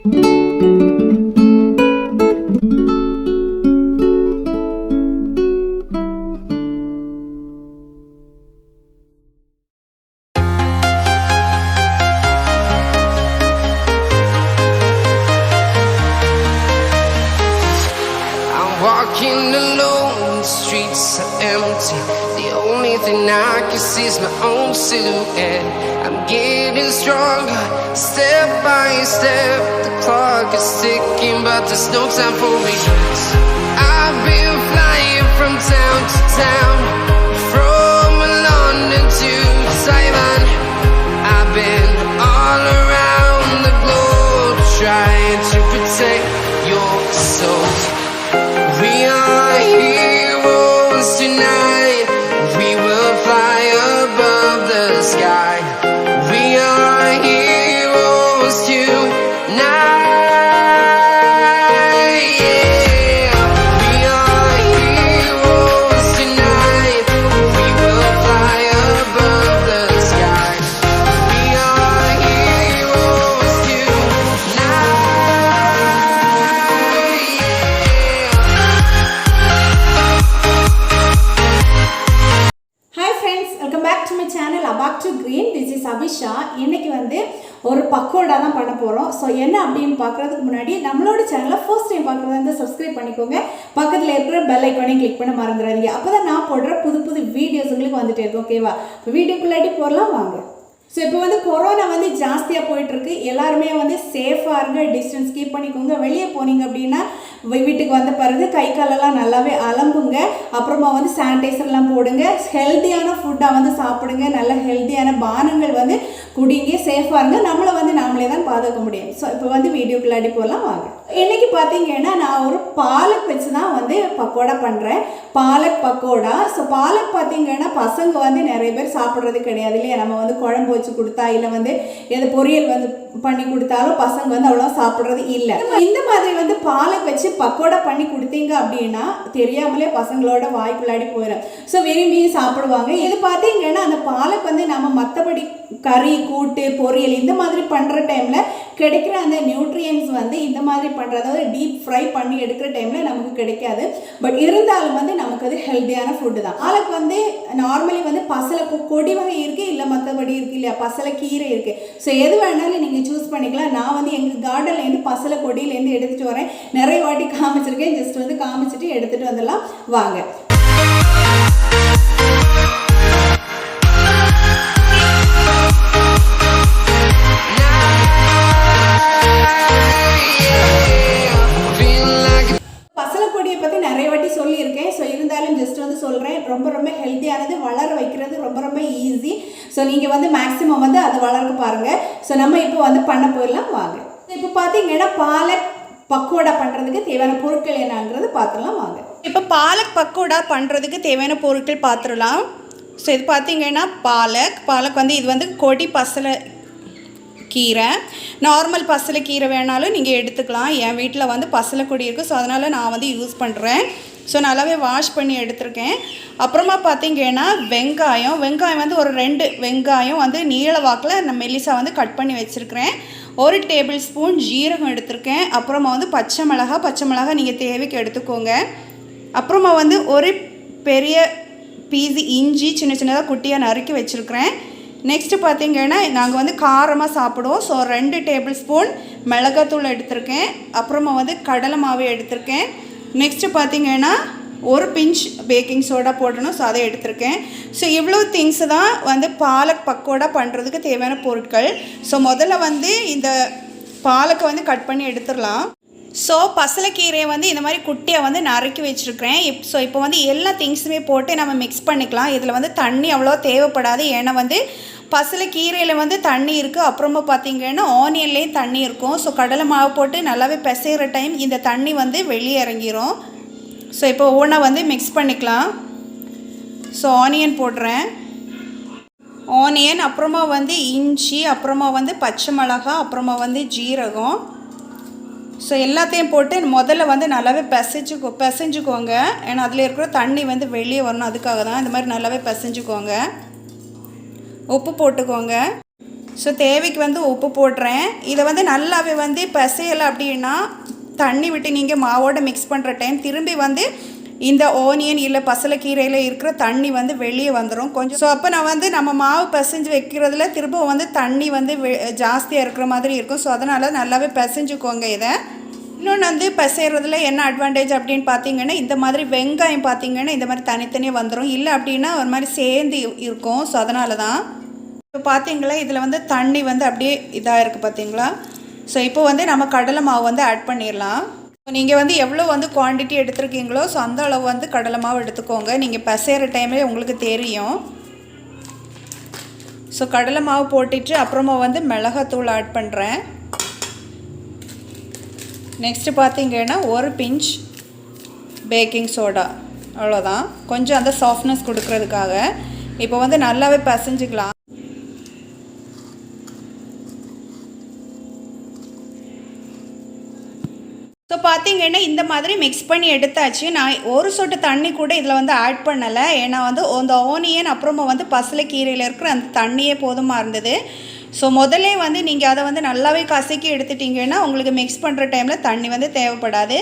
Walking alone, the streets are empty. The only thing I can see is my own silhouette. I'm getting stronger, step by step. The clock is ticking, but there's no time for regrets. I've been flying from town to town, from London to Taiwan. I've been all around the globe, trying to protect your soul. We are heroes tonight. We will fly above the sky. We are heroes tonight. Yeah. We are heroes tonight. We will fly above the sky. We are heroes tonight. Welcome back to my channel Abactive Green. This is Abisha. இன்னைக்கு வந்து ஒரு பக்கோடா தான் பண்ண போறோம். So என்ன அப்படினு பார்க்கிறதுக்கு முன்னாடி நம்மளோட சேனலை ஃபர்ஸ்ட் டைம் பார்க்கறதா இருந்தா Subscribe பண்ணிக்கோங்க. பக்கத்துல இருக்கிற பெல் ஐகானையும் கிளிக் பண்ண மறந்துடாதீங்க. அப்பதான் நான் போடுற புது வீடியோஸ் உங்களுக்கு வந்துட்டே இருக்கும். ஓகேவா? வீடியோக்குள்ளாடி போறலாம் வாங்க. ஸோ இப்போ வந்து கொரோனா வந்து ஜாஸ்தியாக போயிட்டுருக்கு. எல்லாருமே வந்து சேஃபாக இருங்க, டிஸ்டன்ஸ் கீப் பண்ணிக்கோங்க. வெளியே போனீங்க அப்படின்னா வீட்டுக்கு வந்த பிறகு கை காலெல்லாம் நல்லாவே அலம்புங்க. அப்புறமா வந்து சானிடைசர்லாம் போடுங்க. ஹெல்த்தியான ஃபுட்டாக வந்து சாப்பிடுங்க. நல்ல ஹெல்த்தியான பானங்கள் வந்து குடிங்க. சேஃபாக இருங்க. நம்மளை வந்து நாமளே தான் பாதுகாக்க முடியும். ஸோ இப்போ வந்து வீடியோக்குள்ளாடி போகலாம் வாங்க. இன்றைக்கி பார்த்தீங்கன்னா நான் ஒரு பாலக் வச்சு தான் வந்து பக்கோடா பண்ணுறேன். பாலக் பக்கோடா. ஸோ பாலக் பார்த்தீங்கன்னா பசங்க வந்து நிறைய பேர் சாப்பிட்றது கிடையாது இல்லையா? நம்ம வந்து குழம்பு வச்சு கொடுத்தா இல்லை வந்து எது பொரியல் வந்து பண்ணி கொடுத்தாலும் பசங்க வந்து அவ்வளோ சாப்பிட்றது இல்லை. இந்த மாதிரி வந்து பாலக் வச்சு பக்கோடா பண்ணி கொடுத்தீங்க அப்படின்னா தெரியாமலே பசங்களோட வாய்க்குள்ளாடி போயிடும். ஸோ விரும்பி சாப்பிடுவாங்க. இது பார்த்தீங்கன்னா அந்த பாலக் வந்து நம்ம மற்றபடி கறி கூட்டு பொரியல் இந்த மாதிரி பண்ணுற டைமில் கிடைக்கிற அந்த நியூட்ரியன்ஸ் வந்து இந்த மாதிரி பண்ணுற, அதாவது டீப் ஃப்ரை பண்ணி எடுக்கிற டைமில் நமக்கு கிடைக்காது. பட் இருந்தாலும் வந்து நமக்கு அது ஹெல்த்தியான ஃபுட்டு தான். பாலக் வந்து நார்மலி வந்து பசலை கொடி வகை இருக்குது, இல்லை மற்றபடி இருக்குது இல்லையா, பசலை கீரை இருக்குது. ஸோ எது வேணாலும் நீங்கள் சூஸ் பண்ணிக்கலாம். நான் வந்து எங்கள் கார்டன்லேருந்து பசலை கொடியிலேருந்து எடுத்துகிட்டு வரேன். நிறைய வாட்டி காமிச்சிருக்கேன். ஜஸ்ட் வந்து காமிச்சிட்டு எடுத்துகிட்டு வந்துடலாம் வாங்க. பசலைக்கொடியை பற்றி நிறைய வாட்டி சொல்லியிருக்கேன். ஸோ இருந்தாலும் ஜஸ்ட் வந்து சொல்கிறேன். ரொம்ப ஹெல்த்தியானது, வளர வைக்கிறது ரொம்ப ஈஸி. ஸோ நீங்கள் வந்து மேக்ஸிமம் வந்து அதை வளர்க்க பாருங்கள். ஸோ நம்ம இப்போ வந்து பண்ண போயிடலாம் வாங்க. இப்போ பார்த்தீங்கன்னா பாலக் பக்கோடா பண்ணுறதுக்கு தேவையான பொருட்கள் என்னங்கிறது பார்த்துடலாம் வாங்க. இப்போ பாலக் பக்கோடா பண்ணுறதுக்கு தேவையான பொருட்கள் பார்த்துடலாம். ஸோ இது பார்த்தீங்கன்னா பாலக் வந்து இது வந்து கொடி பசலை கீரை, நார்மல் பசலை கீரை வேணாலும் நீங்கள் எடுத்துக்கலாம். என் வீட்டில் வந்து பசலை கொடி இருக்குது. ஸோ அதனால் நான் வந்து யூஸ் பண்ணுறேன். ஸோ நல்லாவே வாஷ் பண்ணி எடுத்துருக்கேன். அப்புறமா பார்த்தீங்கன்னா வெங்காயம் வந்து ஒரு 2 வெங்காயம் வந்து நீள வாக்கில் நான் மெல்லிசா வந்து கட் பண்ணி வச்சுருக்கிறேன். 1 டேபிள் ஸ்பூன் ஜீரகம் எடுத்திருக்கேன். அப்புறமா வந்து பச்சை மிளகாய் நீங்கள் தேவைக்கு எடுத்துக்கோங்க. அப்புறமா வந்து ஒரு பெரிய பீஸ் இஞ்சி சின்னதாக குட்டியாக நறுக்கி வச்சுருக்கிறேன். நெக்ஸ்ட்டு பார்த்திங்கன்னா நாங்கள் வந்து காரமாக சாப்பிடுவோம். ஸோ 2 டேபிள் ஸ்பூன் மிளகாத்தூள் எடுத்திருக்கேன். அப்புறமா வந்து கடலை மாவு எடுத்திருக்கேன். நெக்ஸ்ட்டு பார்த்திங்கன்னா ஒரு பிஞ்ச் பேக்கிங் சோடா போடணும். ஸோ அதை எடுத்திருக்கேன். ஸோ இவ்வளோ திங்ஸ் தான் வந்து பாலக் பக்கோடா பண்ணுறதுக்கு தேவையான பொருட்கள். ஸோ முதல்ல வந்து இந்த பாலக்கை வந்து கட் பண்ணி எடுத்துடலாம். ஸோ பசலைக்கீரையை வந்து இந்த மாதிரி குட்டியாக வந்து நறுக்கி வச்சுருக்கிறேன். ஸோ இப்போ வந்து எல்லா திங்ஸுமே போட்டு நம்ம மிக்ஸ் பண்ணிக்கலாம். இதில் வந்து தண்ணி அவ்வளோ தேவைப்படாது. ஏன்னா வந்து பசலைக்கீரையில் வந்து தண்ணி இருக்குது. அப்புறமா பார்த்திங்கன்னா ஆனியன்லேயும் தண்ணி இருக்கும். ஸோ கடலை மாவு போட்டு நல்லாவே பிசைகிற டைம் இந்த தண்ணி வந்து வெளியே இறங்கிரும். ஸோ இப்போ ஒவ்வொன்றா வந்து மிக்ஸ் பண்ணிக்கலாம். ஸோ ஆனியன் போடுறேன். ஆனியன் அப்புறமா வந்து இஞ்சி, அப்புறமா வந்து பச்சை மிளகாய், அப்புறமா வந்து ஜீரகம். ஸோ எல்லாத்தையும் போட்டு முதல்ல வந்து நல்லாவே பிசைஞ்சுக்கோங்க. ஏன்னா அதில் இருக்கிற தண்ணி வந்து வெளியே வரணும். அதுக்காக தான் இந்த மாதிரி நல்லாவே பிசைஞ்சுக்கோங்க. உப்பு போட்டுக்கோங்க. ஸோ தேவைக்கு வந்து உப்பு போடுறேன். இதை வந்து நல்லாவே வந்து பிசையலை அப்படின்னா தண்ணி விட்டு நீங்கள் மாவோடு மிக்ஸ் பண்ணுற டைம் திரும்பி வந்து இந்த ஓனியன் இல்லை பசலைக்கீரையில் இருக்கிற தண்ணி வந்து வெளியே வந்துடும் கொஞ்சம். ஸோ அப்போ நான் வந்து நம்ம மாவு பிசைஞ்சு வைக்கிறதுல திரும்ப வந்து தண்ணி வந்து ஜாஸ்தியாக இருக்கிற மாதிரி இருக்கும். ஸோ அதனால் நல்லாவே பிசைஞ்சுக்கோங்க. இதை இன்னொன்று வந்து பிசைறதுல என்ன அட்வான்டேஜ் அப்படின்னு பார்த்தீங்கன்னா இந்த மாதிரி வெங்காயம் பார்த்தீங்கன்னா இந்த மாதிரி தனித்தனியாக வந்துடும். இல்லை அப்படின்னா ஒரு மாதிரி சேர்ந்து இருக்கும். ஸோ அதனால தான் இப்போ பார்த்தீங்களா இதில் வந்து தண்ணி வந்து அப்படியே இதாக இருக்குது பார்த்தீங்களா. ஸோ இப்போ வந்து நம்ம கடலை மாவு வந்து ஆட் பண்ணிடலாம். ஸோ நீங்கள் வந்து எவ்வளோ வந்து குவான்டிட்டி எடுத்துருக்கீங்களோ ஸோ அந்த அளவு வந்து கடலை மாவு எடுத்துக்கோங்க. நீங்கள் பிசைகிற டைம்லேயே உங்களுக்கு தெரியும். ஸோ கடலை மாவு போட்டுட்டு அப்புறமா வந்து மிளகாத்தூள் ஆட் பண்ணுறேன். நெக்ஸ்ட்டு பார்த்தீங்கன்னா ஒரு பிஞ்ச் பேக்கிங் சோடா, அவ்வளோதான். கொஞ்சம் அந்த சாஃப்ட்னஸ் கொடுக்கறதுக்காக இப்போ வந்து நல்லாவே பிசைஞ்சிக்கலாம். ஸோ பார்த்தீங்கன்னா இந்த மாதிரி மிக்ஸ் பண்ணி எடுத்தாச்சு. நான் ஒரு சொட்டு தண்ணி கூட இதில் வந்து ஆட் பண்ணலை. ஏன்னா வந்து அந்த ஓனியன் அப்புறமா வந்து பசலைக்கீரையில் இருக்கிற அந்த தண்ணியே போதுமாக இருந்தது. ஸோ முதல்ல வந்து நீங்கள் அதை வந்து நல்லாவே கசக்கி எடுத்துட்டிங்கன்னா உங்களுக்கு மிக்ஸ் பண்ணுற டைமில் தண்ணி வந்து தேவைப்படாது.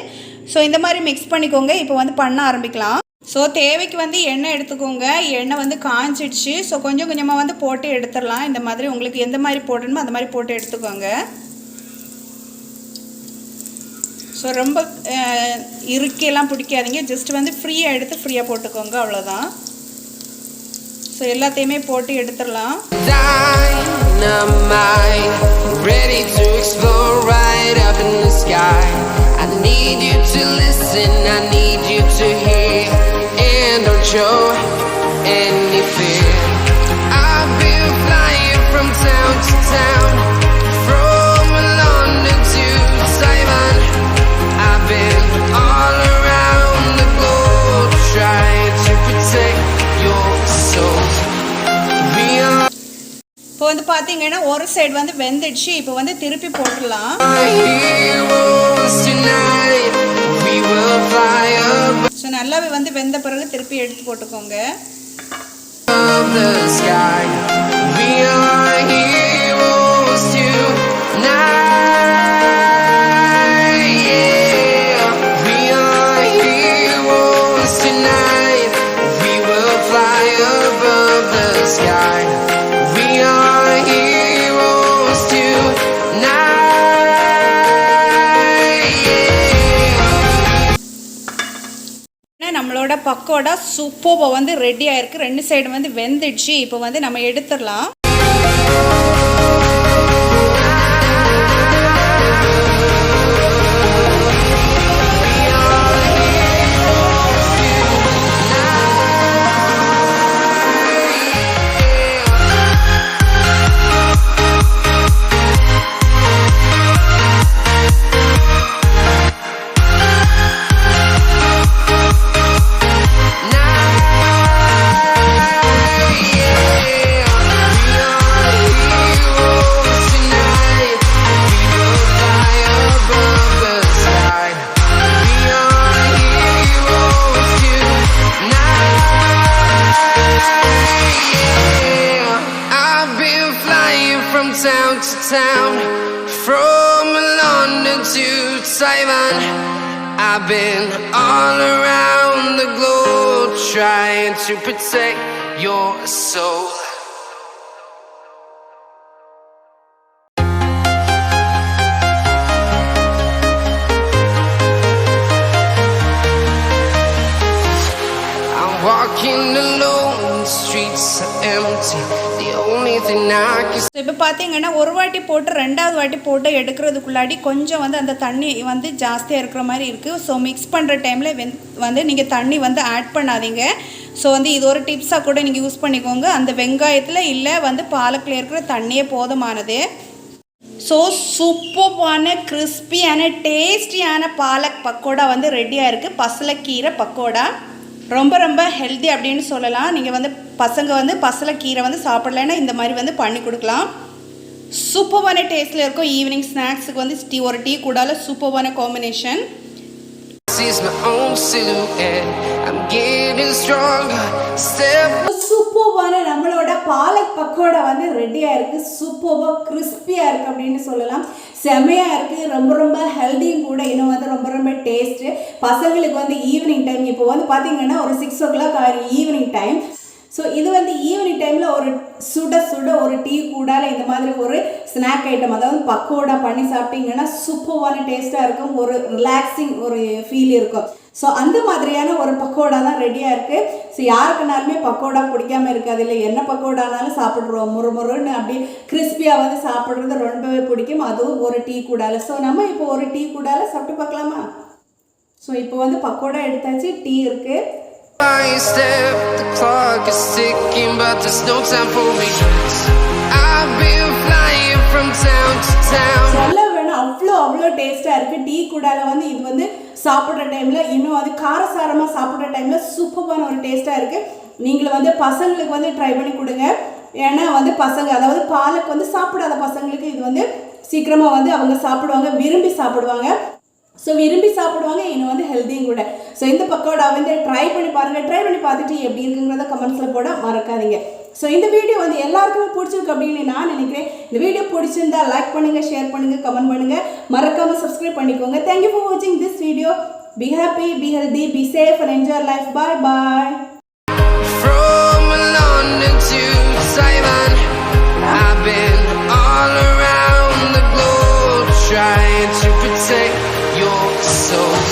ஸோ இந்த மாதிரி மிக்ஸ் பண்ணிக்கோங்க. இப்போ வந்து பண்ண ஆரம்பிக்கலாம். ஸோ தேவைக்கு வந்து எண்ணெய் எடுத்துக்கோங்க. எண்ணெய் வந்து காஞ்சிடுச்சு. ஸோ கொஞ்சம் கொஞ்சமாக வந்து போட்டு எடுத்துடலாம். இந்த மாதிரி உங்களுக்கு எந்த மாதிரி போடணுமோ அந்த மாதிரி போட்டு எடுத்துக்கோங்க. ஸோ ரொம்ப இறுக்கியெல்லாம் பிடிக்காதீங்க. ஜஸ்ட் வந்து ஃப்ரீயாக எடுத்து ஃப்ரீயாக போட்டுக்கோங்க, அவ்வளோதான். ஸோ எல்லாத்தையுமே போட்டு எடுத்துடலாம். Ready to explore right up in the sky. I need you to listen, I need you to hear, and don't show any fear. I've been flying from town to town, from London to Taiwan. I've been all around the globe trying to protect your soul. We are இப்போ வந்து பார்த்தீங்கன்னா ஒரு side வந்து வெந்துடுச்சு. இப்போ வந்து திருப்பி போட்டுடலாம். ஸோ நல்லாவே வந்து வெந்த பிறகு திருப்பி எடுத்து போட்டுக்கோங்க. நம்மளோட பக்கோடா சூப்பராக வந்து ரெடி ஆயிருக்கு. ரெண்டு சைடு வந்து வெந்துடுச்சு. இப்போ வந்து நம்ம எடுத்துடலாம். Town to town, from London to Taiwan. I've been all around the globe trying to protect your soul. I'm walking alone, the streets are empty. இப்போ பார்த்தீங்கன்னா ஒரு வாட்டி போட்டு ரெண்டாவது வாட்டி போட்டு எடுக்கிறதுக்குள்ளாடி கொஞ்சம் வந்து அந்த தண்ணி வந்து ஜாஸ்தியாக இருக்கிற மாதிரி இருக்குது. ஸோ மிக்ஸ் பண்ணுற டைமில் வந்து நீங்கள் தண்ணி வந்து ஆட் பண்ணாதீங்க. ஸோ வந்து இது ஒரு டிப்ஸாக கூட நீங்கள் யூஸ் பண்ணிக்கோங்க. அந்த வெங்காயத்தில் இல்லை வந்து பாலக்கில் இருக்கிற தண்ணியே போதுமானது. ஸோ சூப்பரான கிறிஸ்பியான டேஸ்டியான பாலக் பக்கோடா வந்து ரெடியாக இருக்குது. பசலைக்கீரை பக்கோடா ரொம்ப ரொம்ப ஹெல்தி அப்படின்னு சொல்லலாம். நீங்கள் வந்து பசங்க வந்து பசலைக்கீரை வந்து சாப்பிடலைன்னா இந்த மாதிரி வந்து பண்ணி கொடுக்கலாம். சூப்பரான டேஸ்ட்டில் இருக்கும். ஈவினிங் ஸ்நாக்ஸுக்கு வந்து ஒரு டீ கூடால சூப்பரான காம்பினேஷன். சூப்பரான நம்மளோட பாலக் பக்கோடா வந்து ரெடியாக இருக்குது. சூப்பராக கிறிஸ்பியாக இருக்குது அப்படின்னு சொல்லலாம். செமையாக இருக்குது. ரொம்ப ரொம்ப ஹெல்த்தியும் கூட. இன்னும் வந்து ரொம்ப ரொம்ப டேஸ்ட்டு. பசங்களுக்கு வந்து ஈவினிங் டைம் இப்போ வந்து பார்த்திங்கன்னா ஒரு 6 o'clock ஆகிடும் ஈவினிங் டைம். ஸோ இது வந்து ஈவினிங் டைமில் ஒரு சுட சுட ஒரு டீ கூடால இந்த மாதிரி ஒரு ஸ்நாக் ஐட்டம், அதாவது பக்கோடா பண்ணி சாப்பிட்டீங்கன்னா சூப்பரான டேஸ்ட்டாக இருக்கும். ஒரு ரிலாக்ஸிங் ஒரு ஃபீல் இருக்கும். ஸோ அந்த மாதிரியான ஒரு பக்கோடா தான் ரெடியாக இருக்குது. ஸோ யாருக்குனாலுமே பக்கோடா பிடிக்காமல் இருக்காது இல்லை, என்ன பக்கோடானாலும் சாப்பிட்ருவோம். முறுமுறுன்னு அப்படியே கிறிஸ்பியாக வந்து சாப்பிட்றது ரொம்பவே பிடிக்கும், அதுவும் ஒரு டீ கூடால. ஸோ நம்ம இப்போ ஒரு டீ கூடால சாப்பிட்டு பார்க்கலாமா? ஸோ இப்போ வந்து பக்கோடா எடுத்தாச்சு, டீ இருக்குது. By step, the clock is ticking, but there's no time for regrets. I've been flying from town to town. சொல்ல வேணும், அவ்வளோ டேஸ்ட்டாக இருக்குது. டீ கூடால வந்து இது வந்து சாப்பிட்ற டைமில், இன்னும் வந்து காரசாரமாக சாப்பிட்ற டைமில் சூப்பரான ஒரு டேஸ்ட்டாக இருக்குது. நீங்களும் வந்து பசங்களுக்கு வந்து ட்ரை பண்ணி கொடுங்க. ஏன்னா வந்து பசங்க, அதாவது பாலக் வந்து சாப்பிடாத பசங்களுக்கு இது வந்து சீக்கிரமாக வந்து அவங்க சாப்பிடுவாங்க, விரும்பி சாப்பிடுவாங்க. ஸோ விரும்பி சாப்பிடுவாங்க, இன்னும் வந்து ஹெல்த்தியும் கூட. ஸோ இந்த பக்கோடா வந்து ட்ரை பண்ணி பாருங்கள். ட்ரை பண்ணி பார்த்துட்டு எப்படி இருக்குங்கிறத கமெண்ட்ஸில் போட மறக்காதீங்க. ஸோ இந்த வீடியோ வந்து எல்லாருக்குமே பிடிச்சிருக்கு அப்படின்னு நான் நினைக்கிறேன். இந்த வீடியோ பிடிச்சிருந்தா லைக் பண்ணுங்கள், ஷேர் பண்ணுங்கள், கமெண்ட் பண்ணுங்கள், மறக்காமல் சப்ஸ்கிரைப் பண்ணிக்கோங்க. தேங்க்யூ ஃபார் வாட்சிங் this video. Be happy, B healthy, be safe and enjoy life. Bye bye. From London to Taiwan, I've been all around the globe trying to protect your soul.